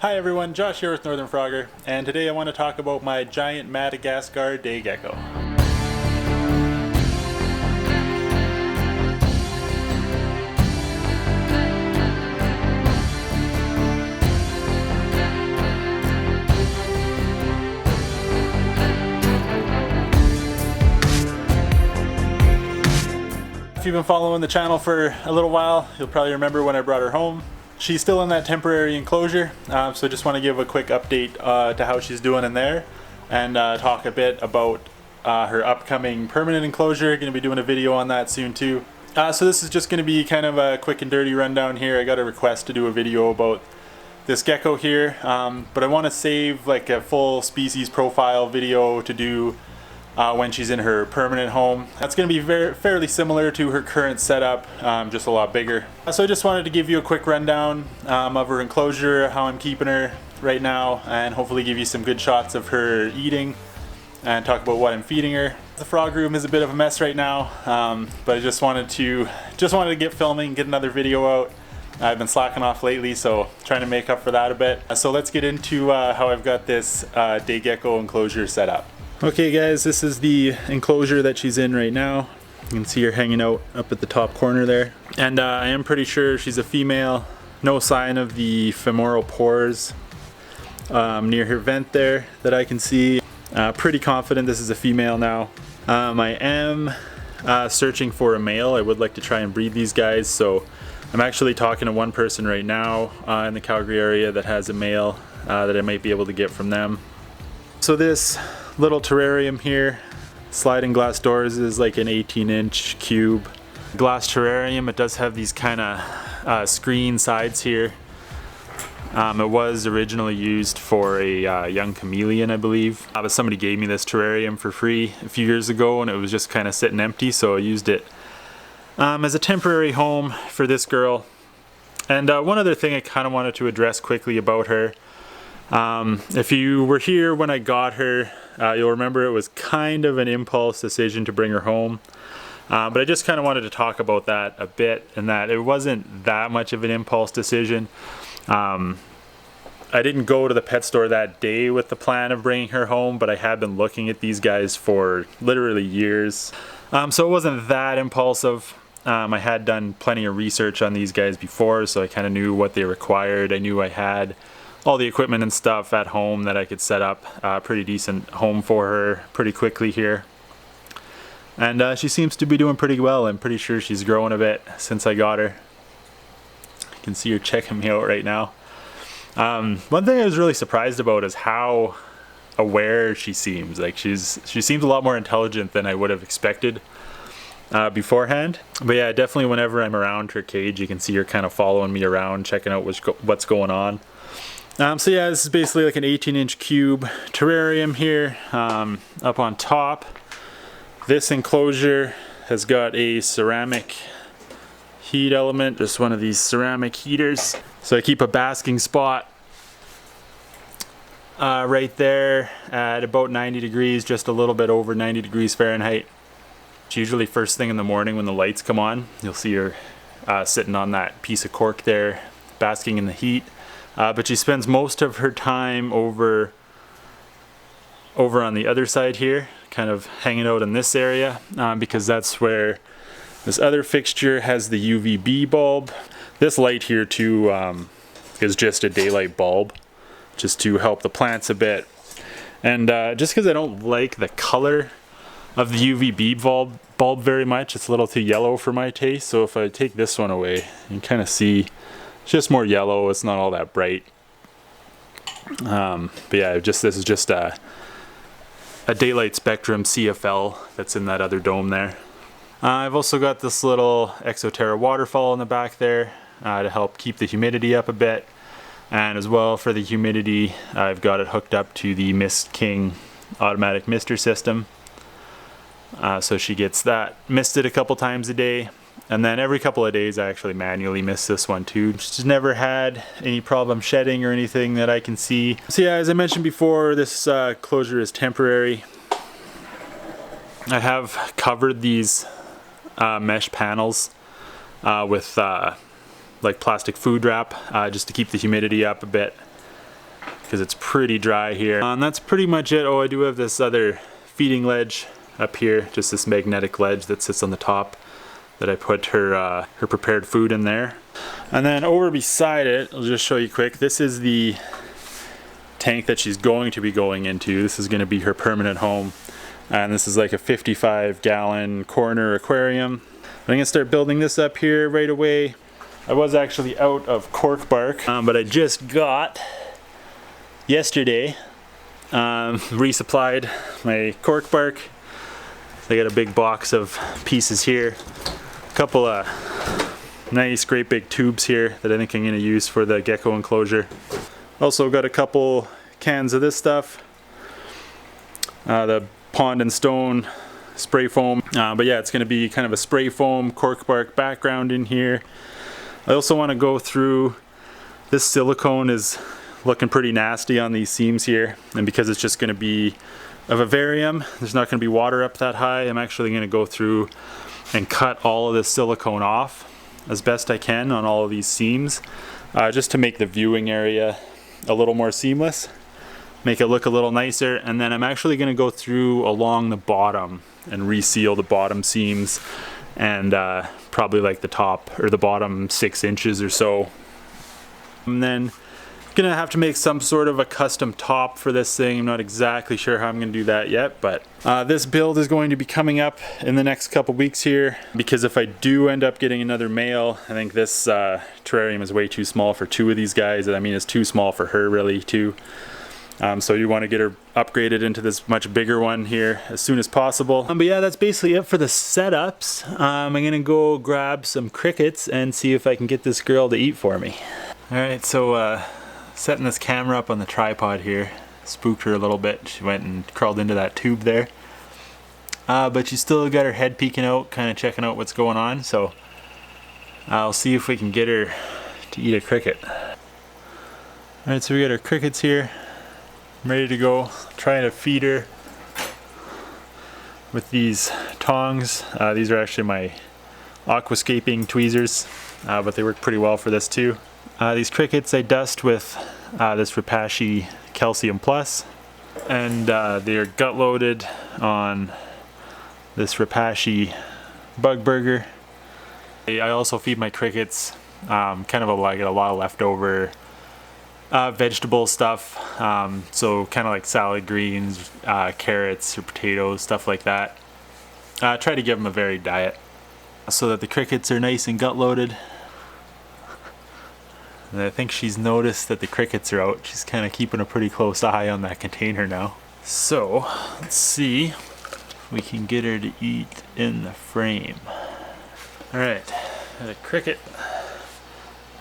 Hi everyone, Josh here with Northern Frogger, and today I want to talk about my giant Madagascar day gecko. If you've been following the channel for a little while, you'll probably remember when I brought her home. She's still in that temporary enclosure, so just want to give a quick update to how she's doing in there and talk a bit about her upcoming permanent enclosure. Going to be doing a video on that soon too. So this is just going to be kind of a quick and dirty rundown here. I got a request to do a video about this gecko here, but I want to save like a full species profile video to do when she's in her permanent home. That's going to be fairly similar to her current setup, just a lot bigger. So I just wanted to give you a quick rundown of her enclosure, how I'm keeping her right now, and hopefully give you some good shots of her eating and talk about what I'm feeding her. The frog room is a bit of a mess right now, but I just wanted to get filming, get another video out. I've been slacking off lately, so trying to make up for that a bit. So let's get into how I've got this day gecko enclosure set up. Okay guys, this is the enclosure that she's in right now. You can see her hanging out up at the top corner there. And I am pretty sure she's a female. No sign of the femoral pores near her vent there that I can see. Pretty confident this is a female now. I am searching for a male. I would like to try and breed these guys, so I'm actually talking to one person right now in the Calgary area that has a male that I might be able to get from them. So this little terrarium here, sliding glass doors, is like an 18-inch cube glass terrarium. It does have these kind of screen sides here. It was originally used for a young chameleon, I believe, but somebody gave me this terrarium for free a few years ago and it was just kind of sitting empty, so I used it as a temporary home for this girl. And one other thing I kind of wanted to address quickly about her. If you were here when I got her, you'll remember it was kind of an impulse decision to bring her home. But I just kind of wanted to talk about that a bit, and that it wasn't that much of an impulse decision. I didn't go to the pet store that day with the plan of bringing her home, but I had been looking at these guys for literally years. So it wasn't that impulsive. I had done plenty of research on these guys before, so I kind of knew what they required. I knew I had all the equipment and stuff at home that I could set up a pretty decent home for her pretty quickly here. And she seems to be doing pretty well. I'm pretty sure she's growing a bit since I got her. You can see her checking me out right now. One thing I was really surprised about is how aware she seems. Like she seems a lot more intelligent than I would have expected beforehand. But yeah, definitely whenever I'm around her cage, you can see her kind of following me around, checking out what's going on. So yeah, this is basically like an 18-inch cube terrarium here. Up on top, this enclosure has got a ceramic heat element, just one of these ceramic heaters. So I keep a basking spot right there at about 90 degrees, just a little bit over 90 degrees Fahrenheit. It's usually first thing in the morning when the lights come on. You'll see her sitting on that piece of cork there, basking in the heat. But she spends most of her time over on the other side here, kind of hanging out in this area, because that's where this other fixture has the UVB bulb. This light here too is just a daylight bulb, just to help the plants a bit. And just because I don't like the color of the UVB bulb very much, it's a little too yellow for my taste. So if I take this one away, you can kind of see it's just more yellow. It's not all that bright. But yeah, this is just a daylight spectrum CFL that's in that other dome there. I've also got this little Exoterra waterfall in the back there to help keep the humidity up a bit. And as well for the humidity, I've got it hooked up to the Mist King automatic mister system. So she gets that misted a couple times a day. And then every couple of days I actually manually mist this one too. She's never had any problem shedding or anything that I can see. So yeah, as I mentioned before, this closure is temporary. I have covered these mesh panels with like plastic food wrap just to keep the humidity up a bit. because it's pretty dry here. And that's pretty much it. Oh, I do have this other feeding ledge up here, just this magnetic ledge that sits on the top that I put her prepared food in there. And then over beside it, I'll just show you quick, this is the tank that she's going to be going into. This is going to be her permanent home. And this is like a 55-gallon corner aquarium. I'm going to start building this up here right away. I was actually out of cork bark, but I just got, yesterday, resupplied my cork bark. I got a big box of pieces here. A couple of nice great big tubes here that I think I'm going to use for the gecko enclosure. Also got a couple cans of this stuff. The Pond and Stone spray foam. But yeah, it's going to be kind of a spray foam cork bark background in here. I also want to go through, this silicone is looking pretty nasty on these seams here, and because it's just going to be a vivarium, there's not going to be water up that high. I'm actually going to go through and cut all of this silicone off as best I can on all of these seams, just to make the viewing area a little more seamless, make it look a little nicer. And then I'm actually going to go through along the bottom and reseal the bottom seams, and probably like the top or the bottom 6 inches or so. And then gonna have to make some sort of a custom top for this thing. I'm not exactly sure how I'm gonna do that yet, but this build is going to be coming up in the next couple weeks here, because if I do end up getting another male, I think this terrarium is way too small for 2 of these guys. I mean, it's too small for her really too. So you want to get her upgraded into this much bigger one here as soon as possible. But yeah, that's basically it for the setups. I'm gonna go grab some crickets and see if I can get this girl to eat for me. Alright, so setting this camera up on the tripod here spooked her a little bit. She went and crawled into that tube there. But she still got her head peeking out, kind of checking out what's going on. So I'll see if we can get her to eat a cricket. Alright, so we got our crickets here. I'm ready to go. Trying to feed her with these tongs. These are actually my aquascaping tweezers, but they work pretty well for this too. These crickets I dust with this Repashy Calcium Plus, and they're gut loaded on this Repashy Bug Burger. I also feed my crickets kind of like a lot of leftover vegetable stuff, so kind of like salad greens, carrots or potatoes, stuff like that. Try to give them a varied diet so that the crickets are nice and gut loaded. And I think she's noticed that the crickets are out. She's kind of keeping a pretty close eye on that container now. So let's see if we can get her to eat in the frame. Alright, got a cricket.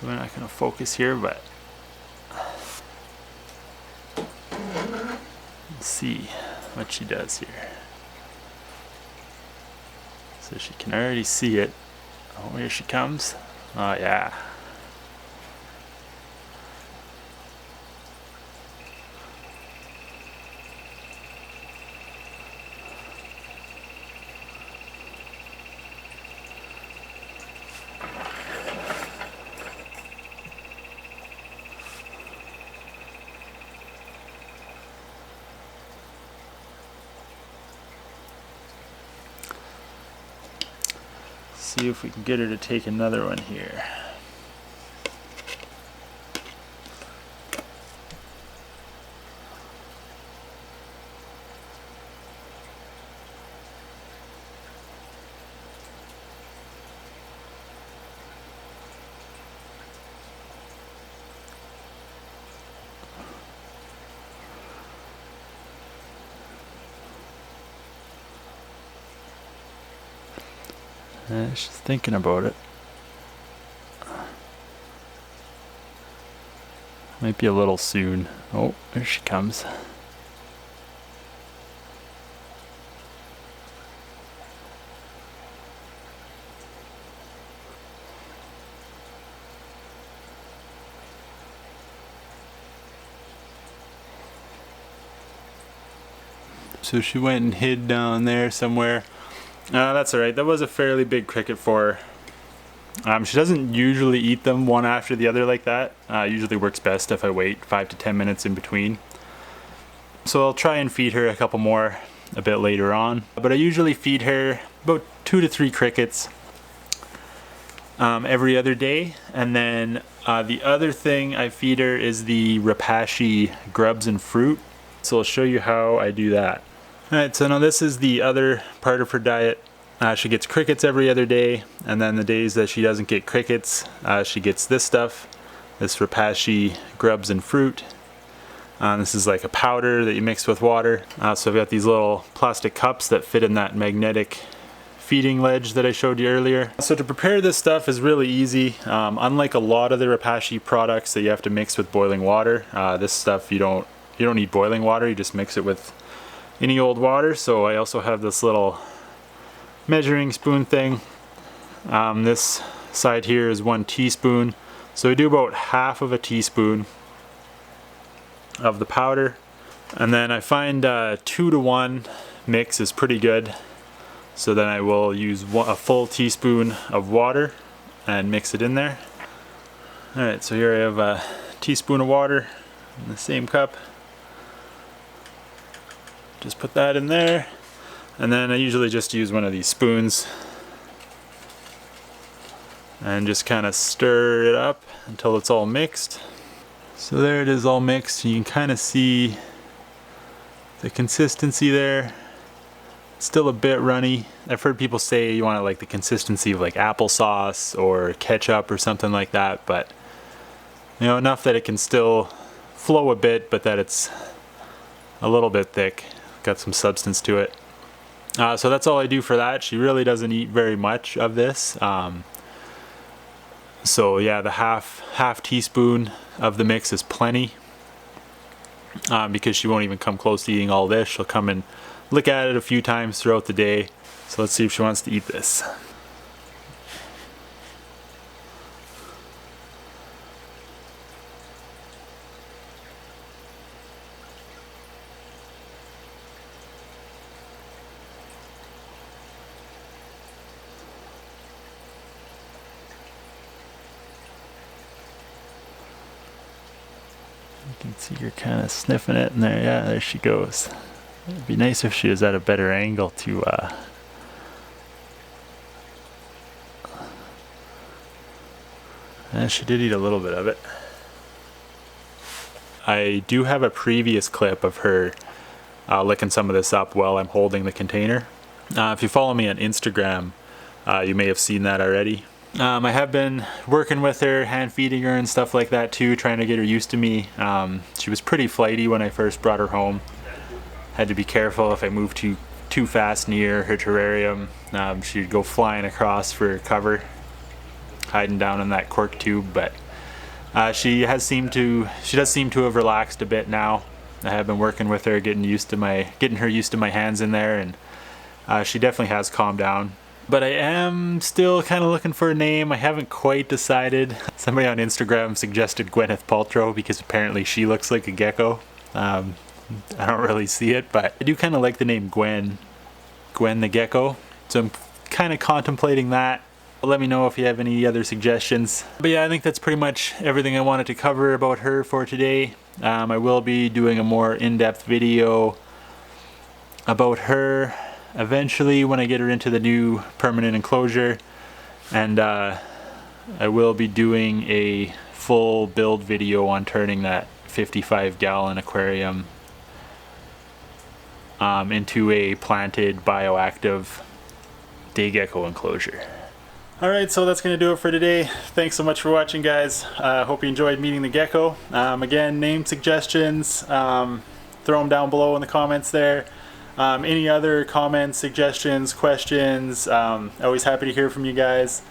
We're not going to focus here, but let's see what she does here. So she can already see it. Oh, here she comes. Oh yeah. See if we can get her to take another one here. She's thinking about it. Might be a little soon. Oh, there she comes. So she went and hid down there somewhere. That's alright. That was a fairly big cricket for She doesn't usually eat them one after the other like that. Usually works best if I wait 5 to 10 minutes in between. So I'll try and feed her a couple more a bit later on. But I usually feed her about 2 to 3 crickets every other day. And then the other thing I feed her is the Repashy grubs and fruit. So I'll show you how I do that. Alright, so now this is the other part of her diet. She gets crickets every other day, and then the days that she doesn't get crickets, she gets this stuff, this Repashy grubs and fruit. This is like a powder that you mix with water. So I've got these little plastic cups that fit in that magnetic feeding ledge that I showed you earlier. So to prepare this stuff is really easy. Unlike a lot of the Repashy products that you have to mix with boiling water, this stuff you don't need boiling water, you just mix it with any old water. So I also have this little measuring spoon thing. This side here is 1 teaspoon. So we do about half of a teaspoon of the powder. And then I find 2 to 1 mix is pretty good. So then I will use a full teaspoon of water and mix it in there. Alright, so here I have a teaspoon of water in the same cup. Just put that in there. And then I usually just use one of these spoons and just kind of stir it up until it's all mixed. So there it is, all mixed. You can kind of see the consistency there. It's still a bit runny. I've heard people say you want it like the consistency of like applesauce or ketchup or something like that, but you know, enough that it can still flow a bit, but that it's a little bit thick, got some substance to it. So that's all I do for that. She really doesn't eat very much of this. So yeah, the half teaspoon of the mix is plenty, because she won't even come close to eating all this. She'll come and look at it a few times throughout the day. So let's see if she wants to eat this. You can see her kind of sniffing it, and there she goes. It'd be nice if she was at a better angle to and she did eat a little bit of it. I do have a previous clip of her licking some of this up while I'm holding the container. If you follow me on Instagram, you may have seen that already. I have been working with her, hand feeding her and stuff like that too, trying to get her used to me. She was pretty flighty when I first brought her home. Had to be careful if I moved too fast near her terrarium. She'd go flying across for cover, hiding down in that cork tube. But she does seem to have relaxed a bit now. I have been working with her, getting her used to my hands in there, and she definitely has calmed down. But I am still kind of looking for a name. I haven't quite decided. Somebody on Instagram suggested Gwyneth Paltrow because apparently she looks like a gecko. I don't really see it, but I do kind of like the name Gwen the Gecko. So I'm kind of contemplating that. Let me know if you have any other suggestions. But yeah, I think that's pretty much everything I wanted to cover about her for today. I will be doing a more in-depth video about her eventually when I get her into the new permanent enclosure, and I will be doing a full build video on turning that 55-gallon aquarium into a planted bioactive day gecko enclosure. Alright, so that's going to do it for today. Thanks so much for watching, guys. Hope you enjoyed meeting the gecko. Again, name suggestions, throw them down below in the comments there. Any other comments, suggestions, questions, always happy to hear from you guys.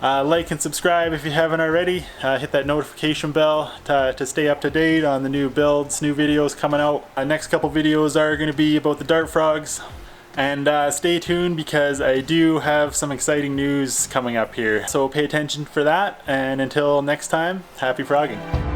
Like and subscribe if you haven't already. Hit that notification bell to stay up to date on the new builds, new videos coming out. Next couple videos are going to be about the dart frogs. And stay tuned because I do have some exciting news coming up here. So pay attention for that, and until next time, happy frogging.